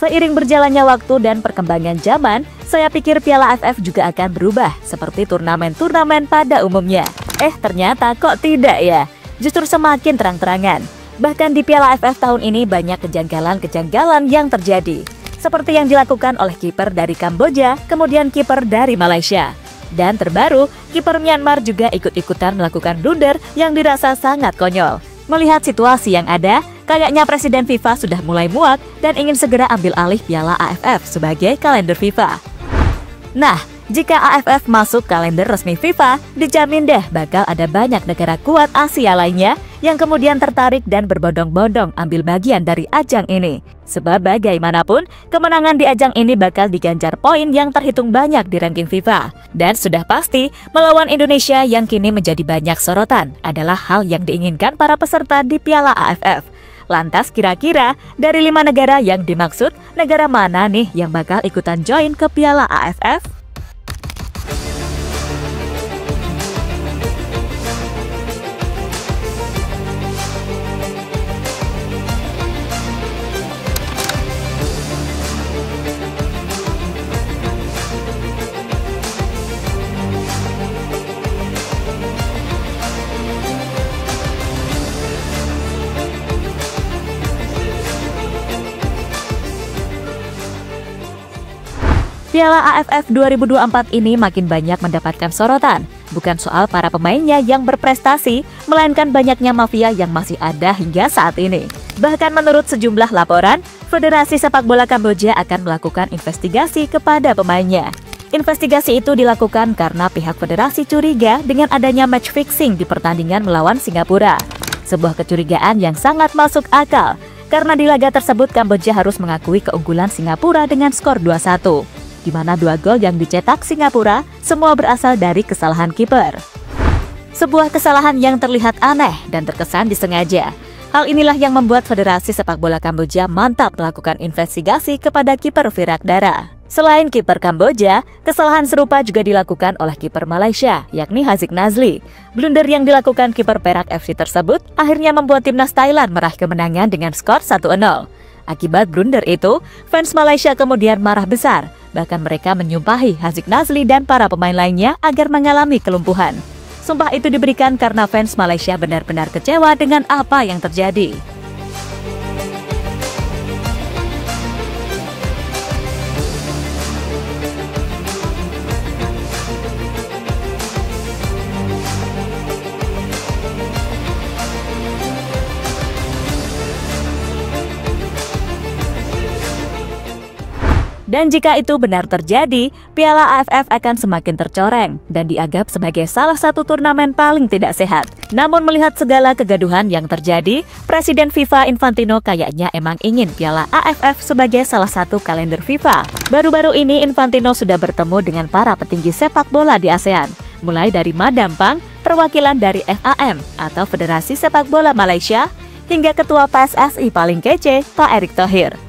Seiring berjalannya waktu dan perkembangan zaman, saya pikir Piala AFF juga akan berubah seperti turnamen-turnamen pada umumnya. Ternyata kok tidak ya? Justru semakin terang-terangan. Bahkan di Piala AFF tahun ini banyak kejanggalan-kejanggalan yang terjadi. Seperti yang dilakukan oleh kiper dari Kamboja, kemudian kiper dari Malaysia. Dan terbaru, kiper Myanmar juga ikut-ikutan melakukan blunder yang dirasa sangat konyol. Melihat situasi yang ada, kayaknya Presiden FIFA sudah mulai muak dan ingin segera ambil alih Piala AFF sebagai kalender FIFA. Nah, jika AFF masuk kalender resmi FIFA, dijamin deh bakal ada banyak negara kuat Asia lainnya yang kemudian tertarik dan berbondong-bondong ambil bagian dari ajang ini. Sebab bagaimanapun, kemenangan di ajang ini bakal diganjar poin yang terhitung banyak di ranking FIFA. Dan sudah pasti, melawan Indonesia yang kini menjadi banyak sorotan adalah hal yang diinginkan para peserta di Piala AFF. Lantas kira-kira dari 5 negara yang dimaksud, negara mana nih yang bakal ikutan join ke Piala AFF? Piala AFF 2024 ini makin banyak mendapatkan sorotan, bukan soal para pemainnya yang berprestasi, melainkan banyaknya mafia yang masih ada hingga saat ini. Bahkan menurut sejumlah laporan, Federasi Sepak Bola Kamboja akan melakukan investigasi kepada pemainnya. Investigasi itu dilakukan karena pihak federasi curiga dengan adanya match fixing di pertandingan melawan Singapura. Sebuah kecurigaan yang sangat masuk akal, karena di laga tersebut Kamboja harus mengakui keunggulan Singapura dengan skor 2-1. Di mana 2 gol yang dicetak Singapura semua berasal dari kesalahan kiper. Sebuah kesalahan yang terlihat aneh dan terkesan disengaja. Hal inilah yang membuat Federasi Sepak Bola Kamboja mantap melakukan investigasi kepada kiper Virak Dara. Selain kiper Kamboja, kesalahan serupa juga dilakukan oleh kiper Malaysia, yakni Haziq Nazli. Blunder yang dilakukan kiper Perak FC tersebut akhirnya membuat timnas Thailand meraih kemenangan dengan skor 1-0. Akibat blunder itu, fans Malaysia kemudian marah besar. Bahkan mereka menyumpahi Haziq Nazli dan para pemain lainnya agar mengalami kelumpuhan. Sumpah itu diberikan karena fans Malaysia benar-benar kecewa dengan apa yang terjadi. Dan jika itu benar terjadi, Piala AFF akan semakin tercoreng dan dianggap sebagai salah satu turnamen paling tidak sehat. Namun melihat segala kegaduhan yang terjadi, Presiden FIFA Infantino kayaknya emang ingin Piala AFF sebagai salah satu kalender FIFA. Baru-baru ini Infantino sudah bertemu dengan para petinggi sepak bola di ASEAN, mulai dari Madam Pang, perwakilan dari FAM atau Federasi Sepak Bola Malaysia, hingga Ketua PSSI paling kece, Pak Erick Thohir.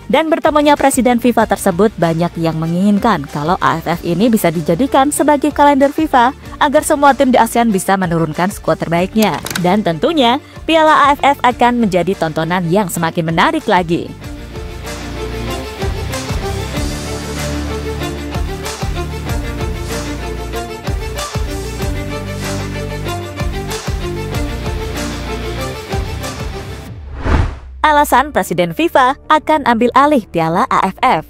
Dan bertemunya Presiden FIFA tersebut banyak yang menginginkan kalau AFF ini bisa dijadikan sebagai kalender FIFA agar semua tim di ASEAN bisa menurunkan skuad terbaiknya. Dan tentunya Piala AFF akan menjadi tontonan yang semakin menarik lagi. Alasan Presiden FIFA akan ambil alih Piala AFF.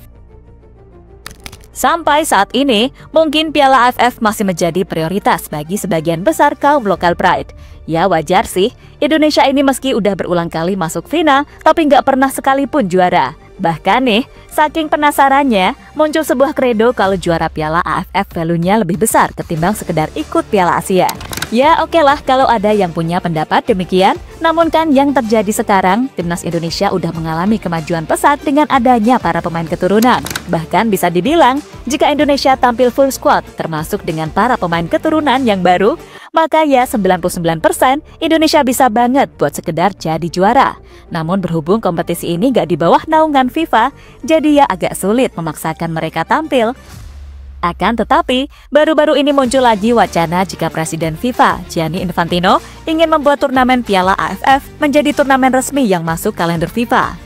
Sampai saat ini, mungkin Piala AFF masih menjadi prioritas bagi sebagian besar kaum lokal pride. Ya wajar sih, Indonesia ini meski udah berulang kali masuk final, tapi nggak pernah sekalipun juara. Bahkan nih, saking penasarannya, muncul sebuah kredo kalau juara Piala AFF value-nya lebih besar ketimbang sekedar ikut Piala Asia. Ya oke lah kalau ada yang punya pendapat demikian, namun kan yang terjadi sekarang, timnas Indonesia udah mengalami kemajuan pesat dengan adanya para pemain keturunan. Bahkan bisa dibilang, jika Indonesia tampil full squad, termasuk dengan para pemain keturunan yang baru, maka ya 99% Indonesia bisa banget buat sekedar jadi juara. Namun berhubung kompetisi ini gak di bawah naungan FIFA, jadi ya agak sulit memaksakan mereka tampil. Akan tetapi, baru-baru ini muncul lagi wacana jika Presiden FIFA, Gianni Infantino, ingin membuat turnamen Piala AFF menjadi turnamen resmi yang masuk kalender FIFA.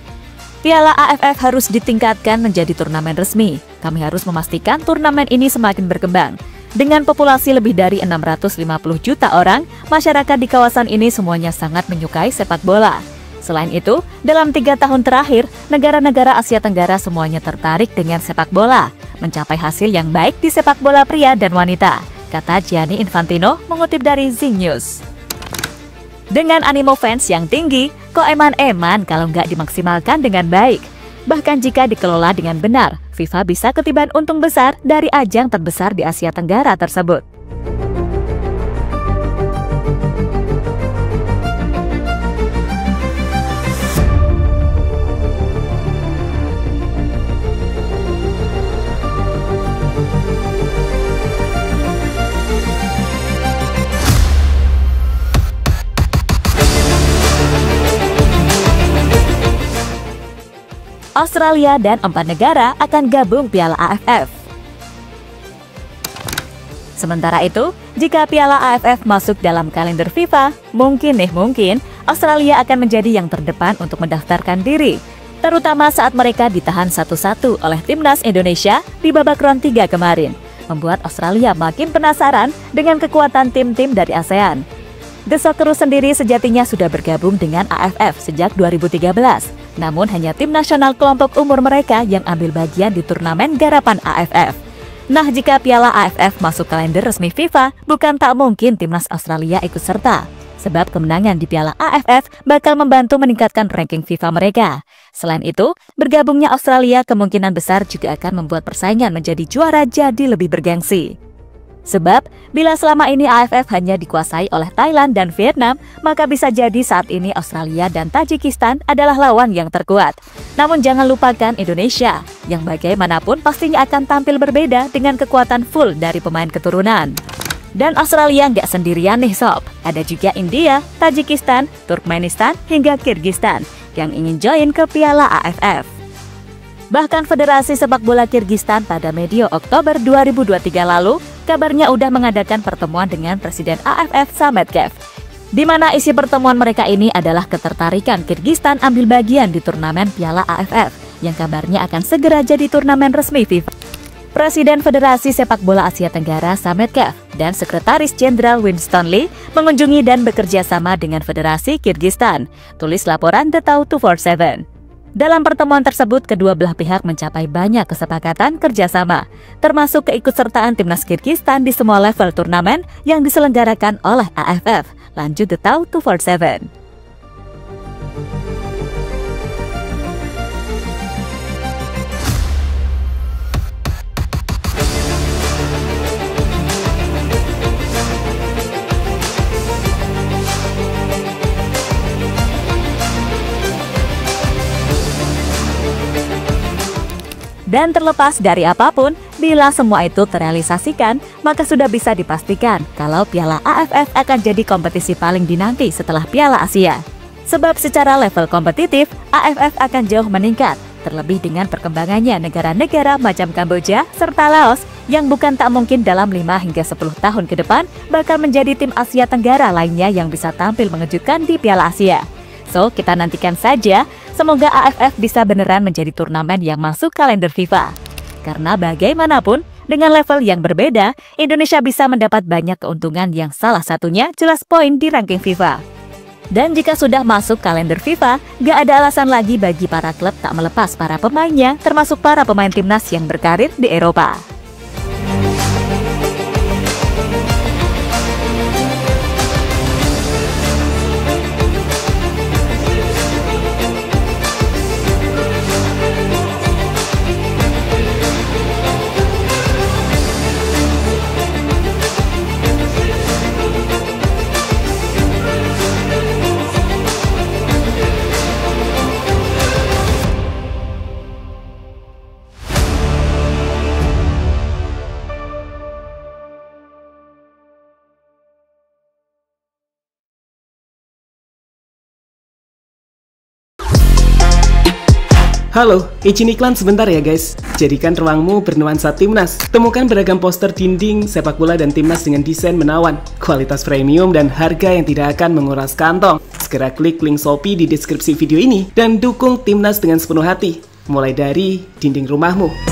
Piala AFF harus ditingkatkan menjadi turnamen resmi. Kami harus memastikan turnamen ini semakin berkembang. Dengan populasi lebih dari 650 juta orang, masyarakat di kawasan ini semuanya sangat menyukai sepak bola. Selain itu, dalam 3 tahun terakhir, negara-negara Asia Tenggara semuanya tertarik dengan sepak bola, mencapai hasil yang baik di sepak bola pria dan wanita, kata Gianni Infantino mengutip dari Zing News. Dengan animo fans yang tinggi, kok eman-eman kalau nggak dimaksimalkan dengan baik. Bahkan jika dikelola dengan benar, FIFA bisa ketiban untung besar dari ajang terbesar di Asia Tenggara tersebut. Australia dan 4 negara akan gabung Piala AFF. Sementara itu, jika Piala AFF masuk dalam kalender FIFA, mungkin Australia akan menjadi yang terdepan untuk mendaftarkan diri, terutama saat mereka ditahan 1-1 oleh timnas Indonesia di babak round 3 kemarin, membuat Australia makin penasaran dengan kekuatan tim-tim dari ASEAN. The Socceroos sendiri sejatinya sudah bergabung dengan AFF sejak 2013, namun hanya tim nasional kelompok umur mereka yang ambil bagian di turnamen garapan AFF. Nah, jika Piala AFF masuk kalender resmi FIFA, bukan tak mungkin timnas Australia ikut serta, sebab kemenangan di Piala AFF bakal membantu meningkatkan ranking FIFA mereka. Selain itu, bergabungnya Australia kemungkinan besar juga akan membuat persaingan menjadi juara jadi lebih bergengsi. Sebab, bila selama ini AFF hanya dikuasai oleh Thailand dan Vietnam, maka bisa jadi saat ini Australia dan Tajikistan adalah lawan yang terkuat. Namun jangan lupakan Indonesia, yang bagaimanapun pastinya akan tampil berbeda dengan kekuatan full dari pemain keturunan. Dan Australia nggak sendirian nih sob, ada juga India, Tajikistan, Turkmenistan, hingga Kyrgyzstan yang ingin join ke Piala AFF. Bahkan Federasi Sepak Bola Kyrgyzstan pada medio Oktober 2023 lalu, kabarnya udah mengadakan pertemuan dengan Presiden AFF Sametkev, di mana isi pertemuan mereka ini adalah ketertarikan Kyrgyzstan ambil bagian di turnamen Piala AFF, yang kabarnya akan segera jadi turnamen resmi FIFA. Presiden Federasi Sepak Bola Asia Tenggara Sametkev dan Sekretaris Jenderal Winston Lee mengunjungi dan bekerja sama dengan Federasi Kyrgyzstan, tulis laporan The Tau 247. Dalam pertemuan tersebut, kedua belah pihak mencapai banyak kesepakatan kerjasama, termasuk keikutsertaan timnas Kyrgyzstan di semua level turnamen yang diselenggarakan oleh AFF. Lanjut The Tau 247. Dan terlepas dari apapun, bila semua itu terrealisasikan, maka sudah bisa dipastikan kalau Piala AFF akan jadi kompetisi paling dinanti setelah Piala Asia. Sebab secara level kompetitif, AFF akan jauh meningkat, terlebih dengan perkembangannya negara-negara macam Kamboja serta Laos yang bukan tak mungkin dalam 5 hingga 10 tahun ke depan bakal menjadi tim Asia Tenggara lainnya yang bisa tampil mengejutkan di Piala Asia. So, kita nantikan saja, semoga AFF bisa beneran menjadi turnamen yang masuk kalender FIFA. Karena bagaimanapun, dengan level yang berbeda, Indonesia bisa mendapat banyak keuntungan yang salah satunya jelas poin di ranking FIFA. Dan jika sudah masuk kalender FIFA, gak ada alasan lagi bagi para klub tak melepas para pemainnya, termasuk para pemain timnas yang berkarir di Eropa. Halo, izin iklan sebentar ya guys. Jadikan ruangmu bernuansa Timnas. Temukan beragam poster dinding, sepak bola dan Timnas dengan desain menawan, kualitas premium dan harga yang tidak akan menguras kantong. Segera klik link Shopee di deskripsi video ini dan dukung Timnas dengan sepenuh hati. Mulai dari dinding rumahmu.